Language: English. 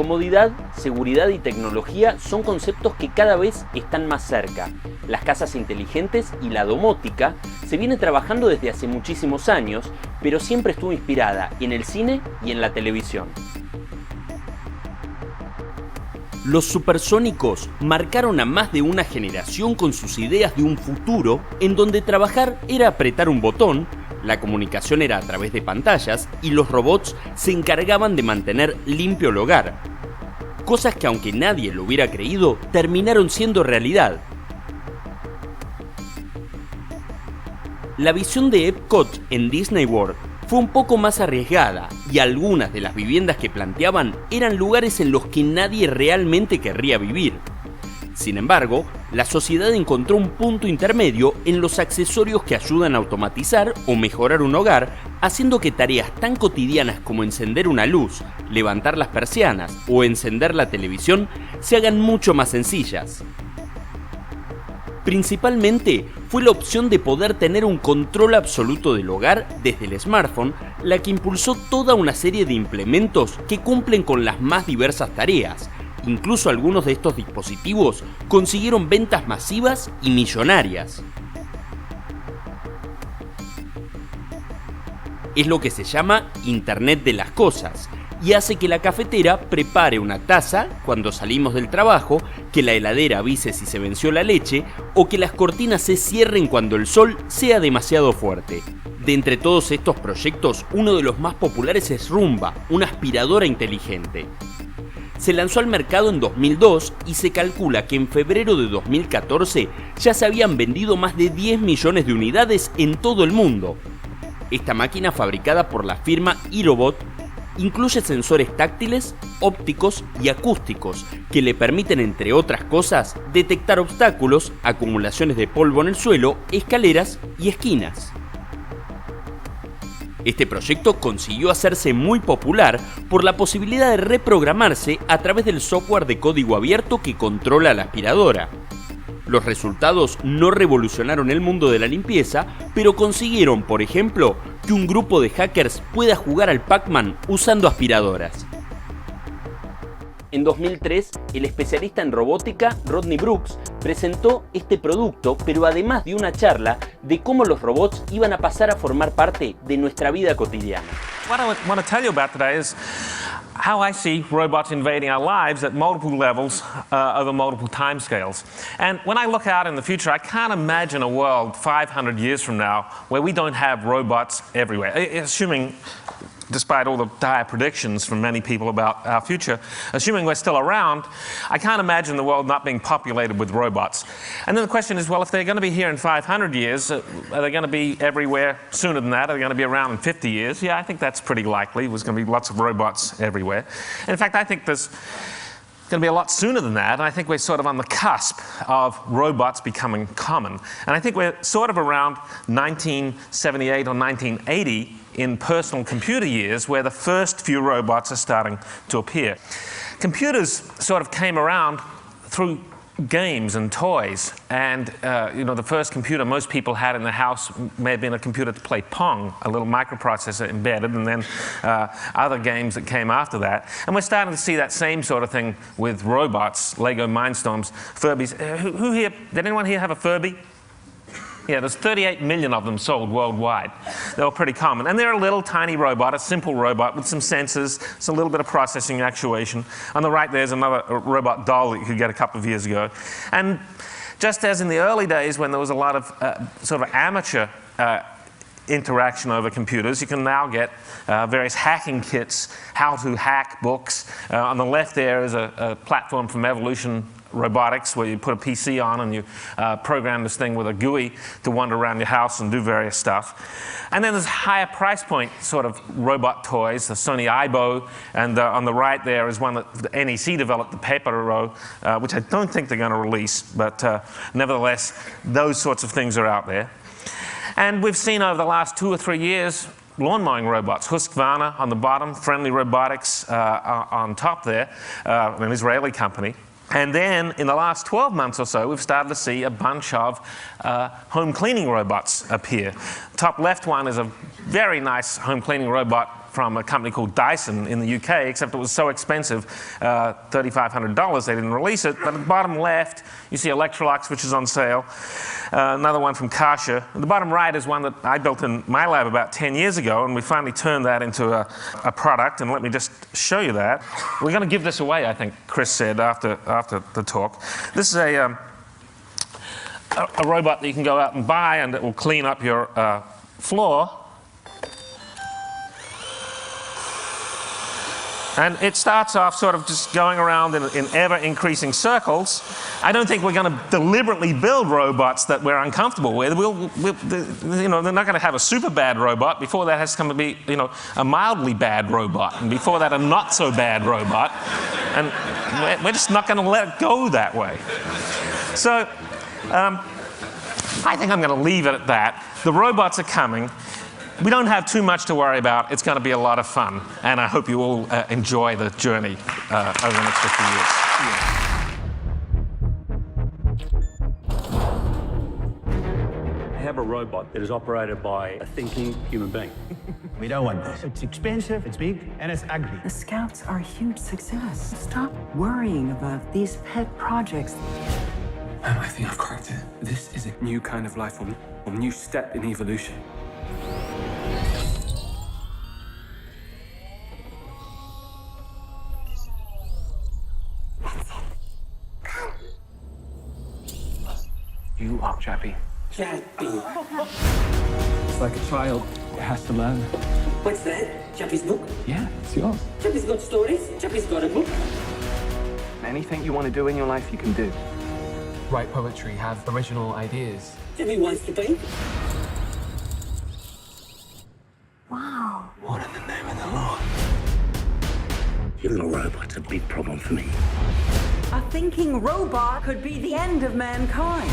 Comodidad, seguridad y tecnología son conceptos que cada vez están más cerca. Las casas inteligentes y la domótica se viene trabajando desde hace muchísimos años, pero siempre estuvo inspirada en el cine y en la televisión. Los supersónicos marcaron a más de una generación con sus ideas de un futuro en donde trabajar era apretar un botón, la comunicación era a través de pantallas y los robots se encargaban de mantener limpio el hogar. Cosas que, aunque nadie lo hubiera creído, terminaron siendo realidad. La visión de Epcot en Disney World fue un poco más arriesgada y algunas de las viviendas que planteaban eran lugares en los que nadie realmente querría vivir. Sin embargo, la sociedad encontró un punto intermedio en los accesorios que ayudan a automatizar o mejorar un hogar, haciendo que tareas tan cotidianas como encender una luz, levantar las persianas o encender la televisión se hagan mucho más sencillas. Principalmente fue la opción de poder tener un control absoluto del hogar desde el smartphone la que impulsó toda una serie de implementos que cumplen con las más diversas tareas. Incluso algunos de estos dispositivos consiguieron ventas masivas y millonarias. Es lo que se llama Internet de las Cosas y hace que la cafetera prepare una taza cuando salimos del trabajo, que la heladera avise si se venció la leche o que las cortinas se cierren cuando el sol sea demasiado fuerte. De entre todos estos proyectos, uno de los más populares es Roomba, una aspiradora inteligente. Se lanzó al mercado en 2002 y se calcula que en febrero de 2014 ya se habían vendido más de 10 millones de unidades en todo el mundo. Esta máquina, fabricada por la firma iRobot, incluye sensores táctiles, ópticos y acústicos que le permiten, entre otras cosas, detectar obstáculos, acumulaciones de polvo en el suelo, escaleras y esquinas. Este proyecto consiguió hacerse muy popular por la posibilidad de reprogramarse a través del software de código abierto que controla la aspiradora. Los resultados no revolucionaron el mundo de la limpieza, pero consiguieron, por ejemplo, que un grupo de hackers pueda jugar al Pac-Man usando aspiradoras. En 2003, el especialista en robótica, Rodney Brooks, presentó este producto, pero además de una charla de cómo los robots iban a pasar a formar parte de nuestra vida cotidiana. What I want to tell you about today is how I see robots invading our lives at multiple levels over multiple timescales. And when I look out in the future, I can't imagine a world 500 years from now where we don't have robots everywhere, assuming, despite all the dire predictions from many people about our future, assuming we're still around, I can't imagine the world not being populated with robots. And then the question is, well, if they're going to be here in 500 years, are they going to be everywhere sooner than that? Are they going to be around in 50 years? Yeah, I think that's pretty likely. There's going to be lots of robots everywhere. And in fact, I think there's going to be a lot sooner than that, and I think we're sort of on the cusp of robots becoming common. And I think we're sort of around 1978 or 1980 in personal computer years where the first few robots are starting to appear. Computers sort of came around through games and toys, and the first computer most people had in the house may have been a computer to play Pong, a little microprocessor embedded, and then other games that came after that. And we're starting to see that same sort of thing with robots, Lego Mindstorms, Furbies. Who here, did anyone here have a Furby? Yeah, there's 38 million of them sold worldwide. They were pretty common. And they're a little tiny robot, a simple robot with some sensors, it's a little bit of processing actuation. On the right there's another robot doll that you could get a couple of years ago. And just as in the early days when there was a lot of sort of amateur interaction over computers, you can now get various hacking kits, how to hack books. On the left there is a platform from Evolution Robotics where you put a PC on and you program this thing with a GUI to wander around your house and do various stuff. And then there's higher price point sort of robot toys, the Sony Aibo, and on the right there is one that the NEC developed, the Pepero, which I don't think they're going to release, but nevertheless, those sorts of things are out there. And we've seen over the last 2 or 3 years lawn mowing robots. Husqvarna on the bottom, Friendly Robotics on top there, an Israeli company. And then in the last 12 months or so, we've started to see a bunch of home cleaning robots appear. top left one is a very nice home cleaning robot from a company called Dyson in the UK, except it was so expensive, $3,500, they didn't release it. But at the bottom left, you see Electrolux, which is on sale. Another one from Kasha. And the bottom right is one that I built in my lab about 10 years ago, and we finally turned that into a product. And let me just show you that. We're going to give this away, I think Chris said after the talk. This is a robot that you can go out and buy, and it will clean up your floor. And it starts off sort of just going around in ever-increasing circles. I don't think we're going to deliberately build robots that we're uncomfortable with. They're not going to have a super bad robot. Before that has to come to be, a mildly bad robot. And before that, a not-so-bad robot. And we're just not going to let it go that way. So I think I'm going to leave it at that. The robots are coming. We don't have too much to worry about. It's going to be a lot of fun, and I hope you all enjoy the journey over the next 50 years. I have a robot that is operated by a thinking human being. We don't want this. It's expensive, it's big, and it's ugly. The Scouts are a huge success. Stop worrying about these pet projects. I think I've cracked it. This is a new kind of life form, a new step in evolution. You are Chappie. Chappie. It's like a child has to learn. What's that? Chappie's book? Yeah, it's yours. Chappie's got stories. Chappie's got a book. Anything you want to do in your life, you can do. Write poetry, have original ideas. Chappie wants to paint. Wow. What in the name of the Lord? Building a robot's a big problem for me. A thinking robot could be the end of mankind.